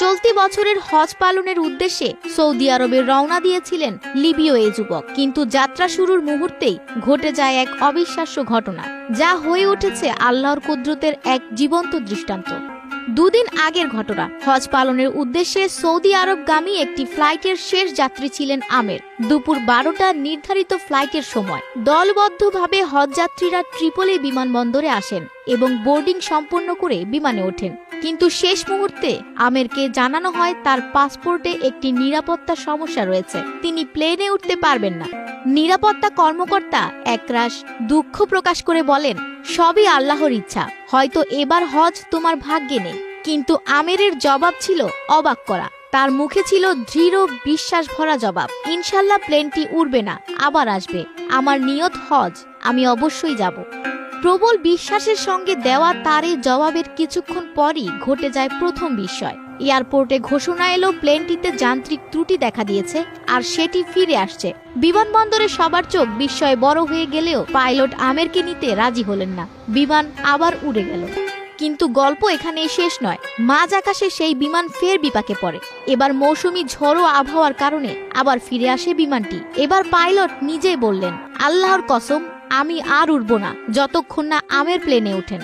চলতি বছরের হজ পালনের উদ্দেশ্যে সৌদি আরবে রওনা দিয়েছিলেন লিবীয় এই যুবক, কিন্তু যাত্রা শুরুর মুহূর্তেই ঘটে যায় এক অবিশ্বাস্য ঘটনা, যা হয়ে উঠেছে আল্লাহর কুদরতের এক জীবন্ত দৃষ্টান্ত। দুদিন আগের ঘটনা। হজ পালনের উদ্দেশ্যে সৌদি আরবগামী একটি ফ্লাইটের শেষ যাত্রী ছিলেন আমের। দুপুর 12টা নির্ধারিত ফ্লাইটের সময় দলবদ্ধভাবে হজ যাত্রীরা ট্রিপলি বিমানবন্দরে আসেন এবং বোর্ডিং সম্পন্ন করে বিমানে ওঠেন। কিন্তু শেষ মুহূর্তে আমেরকে জানানো হয় তার পাসপোর্টে একটি নিরাপত্তা সমস্যা রয়েছে, তিনি প্লেনে উঠতে পারবেন না। নিরাপত্তা কর্মকর্তা একরাশ দুঃখ প্রকাশ করে বলেন, সবই আল্লাহর ইচ্ছা, হয়তো এবার হজ তোমার ভাগ্যে নেই। কিন্তু আমেরের জবাব ছিল অবাক করা। তার মুখে ছিল দৃঢ় বিশ্বাস ভরা জবাব, ইনশাল্লাহ প্লেনটি উড়বে না, আবার আসবে। আমার নিয়ত হজ, আমি অবশ্যই যাব। প্রবল বিশ্বাসের সঙ্গে দেওয়া তার এই জবাবের কিছুক্ষণ পরই ঘটে যায় প্রথম বিস্ময়। এয়ারপোর্টে ঘোষণা এলো প্লেনটিতে যান্ত্রিক ত্রুটি দেখা দিয়েছে আর সেটি ফিরে আসছে। বিমানবন্দরে সবার চোখ বিস্ময়ে বড় হয়ে গেলেও পাইলট আমেরকে নিতে রাজি হলেন না। বিমান আবার উড়ে গেল। কিন্তু গল্প এখানেই শেষ নয়। মাঝ আকাশে সেই বিমান ফের বিপাকে পড়ে। এবার মৌসুমী ঝড়ো আবহাওয়ার কারণে আবার ফিরে আসে বিমানটি। এবার পাইলট নিজেই বললেন, আল্লাহর কসম, আমি আর উড়ব না যতক্ষণ না আমের প্লেনে ওঠেন।